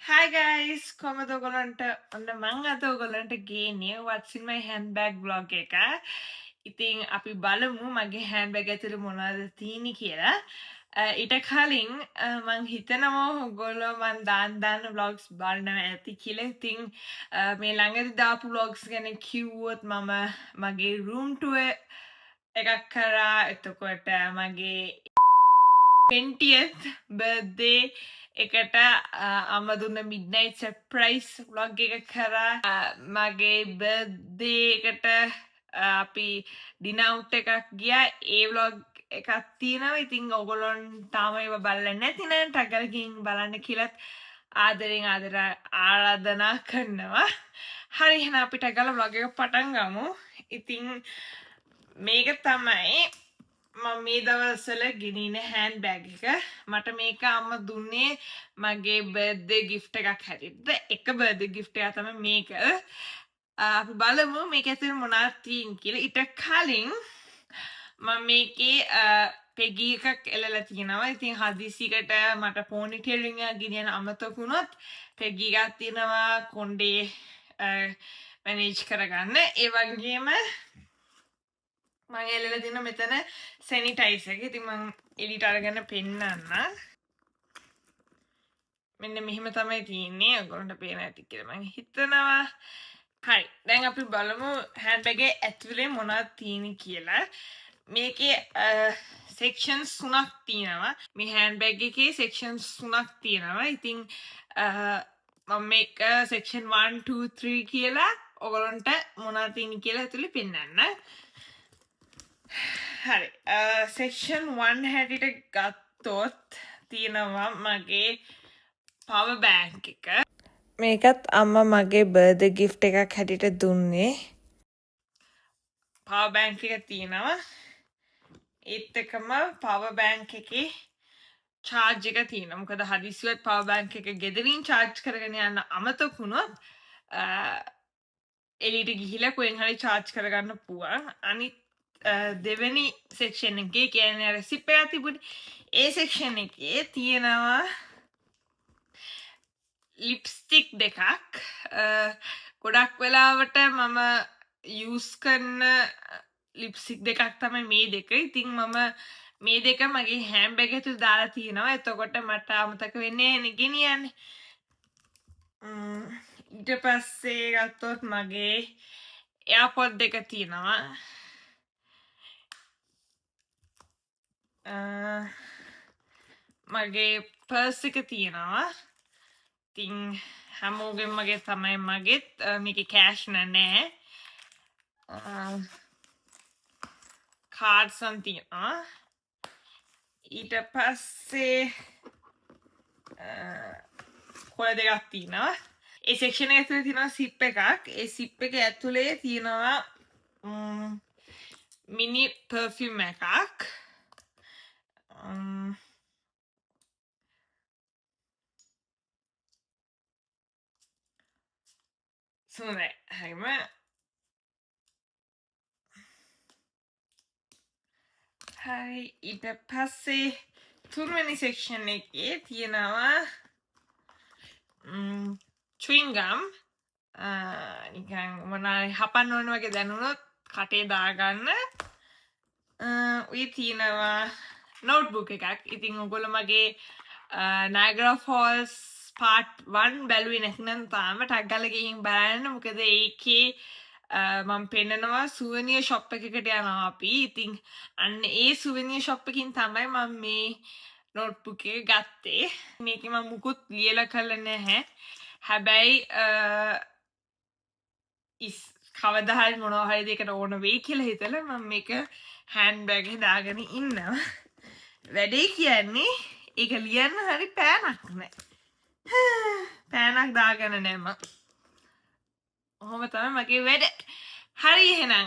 Hi guys, කොහමද ඔයගොල්ලන්ට ඔන්න මං අද ඔයගොල්ලන්ට ගේන්නේ what's in my handbag vlog එක. ඉතින් අපි බලමු මගේ handbag ඇතුලේ මොනවද තියෙන්නේ කියලා. ඊට කලින් මං හිතනවා ඔයගොල්ලෝ මං දාන්න vlogs බලනවා ඇති කියලා. ඉතින් මේ ළඟදී දාපු vlogs ගැන කිව්වොත් මම මගේ room tour එකක් කරා. එතකොට මගේ 20th birthday එකට අම්ම දුන්න මිඩ්නයිට් සර්ප්‍රයිස් ව්ලොග් එක කරා මගේ බර්ත්ඩේ එකට අපි ඩිනර් අවුට් එකක් ගියා ඒ ව්ලොග් එකක් තියෙනවා. ඉතින් ඔයගොල්ලොන් තාම ඒව බලලා නැතිනම් ටග් කරලා ගිහින් බලන්න කියලාත් ආදරෙන් ආරාධනා කරනවා. හරි එහෙනම් අපි ටග් කරලා ව්ලොග් එක පටන් ගමු. ඉතින් මේක තමයි මම මේ දවස්වල ගෙනින handbag එක. මට මේක අම්ම දුන්නේ මගේ birthday gift එකක් හැටියට. එක birthday gift එකක් තමයි මේක. අපි බලමු මේක ඇතුලේ මොනවද තියෙන්නේ කියලා. ඊට කලින් මම මේකේ පෙගි එකක් එලලා තියෙනවා. ඉතින් හදිසියකට මට ponytail එකක් ගෙනියන්න අමතක වුණොත් පෙගි එකක් තියෙනවා කොණ්ඩේ manage කරගන්න. ඒ වගේම මං එල්ලලා තියෙන මෙතන සැනිටයිසර් එක. ඉතින් මං එලිට අරගෙන පෙන්නන්න. මෙන්න මෙහෙම තමයි තියෙන්නේ. ඔයගොල්ලන්ට පේන ඇති කියලා මං හිතනවා. හරි. දැන් අපි බලමු handbag එකේ ඇතුලේ මොනවද තියෙන්නේ කියලා. මේකේ sections 3ක් තියෙනවා. මේ handbag එකේ sections 3ක් තියෙනවා. ඉතින් මම මේක section 1 2 3 කියලා ඔයගොල්ලන්ට මොනවද තියෙන්නේ කියලා ඇතුලේ පෙන්නන්න. හරි සෙක්ෂන් 1 හැටියට ගත්තොත් තියෙනවා මගේ පවර් බෑන්ක් එක. මේකත් අම්මා මගේ බර්ත්ඩේ ගිෆ්ට් එකක් හැටියට දුන්නේ. පවර් බෑන්ක් එක තියෙනවා. ඒත් එකම පවර් බෑන්ක් එකේ චාර්ජ් එක තියෙනවා. මොකද හදිසියෙත් පවර් බෑන්ක් එක ගෙදරින් චාර්ජ් කරගෙන යන්න අමතක වුණොත් එළියට ගිහිලා කොහෙන් හරි චාර්ජ් කරගන්න පුළුවන්. අනිත් දෙවැනි සෙක්ෂන් එකේ කියන්නේ අර සිප් එකක් තිබුණේ. ඒ සෙක්ෂන් එකේ තියෙනවා ලිප්ස්ටික් දෙකක්. ගොඩක් වෙලාවට මම යූස් කරන ලිප්ස්ටික් දෙකක් තමයි මේ දෙක. ඉතින් මම මේ දෙක මගේ handbag එකේ දාලා තියෙනවා. එතකොට මට අමතක වෙන්නේ නැහැ ගෙනියන්නේ. ඊට පස්සේ ගත්තොත් මගේ AirPod දෙක තියෙනවා. මගේ පර්ස් එක තියෙනවා. ඉතින් හැමෝගෙම මගේ තමයි මගෙත් මේකේ කෑෂ් නැහැ. කාඩ්ස් තියෙනවා. ඊට පස්සේ කොළ දෙකක් තියෙනවා. ඒ සෙක්ෂන් එක ඇතුලේ තියෙනවා සිප් එකක්. ඒ සිප් එක ඇතුලේ තියෙනවා මිනි පර්ෆියුම් එකක්. සුවඳයි. හරිම හරි. ඊට පස්සේ තුන්වෙනි සෙක්ෂන් එකේ තියෙනවා chewing gum. නිකන් මොනාරි හපන්න ඕන වගේ දැනුනොත් කටේ දාගන්න. ඔය තියෙනවා නෝට්බුක් එකක්. ඉතින් ඔයගොල්ලෝ මගේ Niagara Falls part 1 බැලුවේ නැත්නම් තාම ටග් ගාලා ගිහින් බලන්න. මොකද ඒකේ මම පෙන්නනවා සුවනියර් ෂොප් එකකට යනවා අපි. ඉතින් අන්න ඒ සුවනියර් ෂොප් එකකින් තමයි මම මේ නෝට්බුක් එක ගත්තේ. මේකේ මම මුකුත් ලියලා කරලා නැහැ. හැබැයි කවදා හරි මොනවා හරි දෙයකට ඕන වෙයි කියලා හිතලා මම මේක handbag එකේ දාගෙන ඉන්නවා. වැඩේ කියන්නේ ඒක ලියන්න හරි පෑනක් නැහැ. පෑනක් දාගෙන නැහැ මම. ඔහොම තමයි මගේ වැඩ. හරි එහෙනම්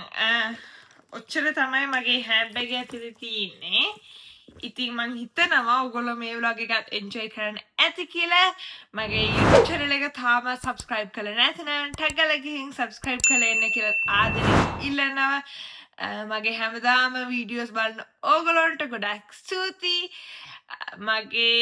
ඔච්චර තමයි මගේ handbag එක ඇතුලේ තියෙන්නේ. ඉතින් මං හිතනවා ඔයගොල්ලෝ මේ vlog එකත් enjoy කරන්න ඇති කියලා. මගේ YouTube channel එක තාම subscribe කරලා නැත්නම් tag ගාලා ගිහින් subscribe කරලා එන්න කියලා ආදරෙන් ඉල්ලනවා. මගේ හැමදාම videos බලන ඔයගොල්ලන්ට ගොඩක් ස්තුතියි. මගේ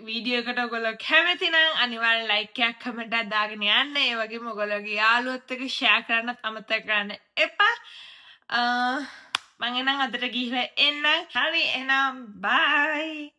වීඩියෝ එකට ඔයගොල්ලෝ කැමති නම් අනිවාර්යෙන් ලයික් එකක් කමෙන්ට් එකක් දාගෙන යන්න. ඒ වගේම ඔයගොල්ලෝගේ යාළුවොත් එක්ක ෂෙයා කරන්නත් අමතක කරන්න එපා. මං එහෙනම් අදට ගිහිල්ලා එන්නම්. හරි එහෙනම් බයි.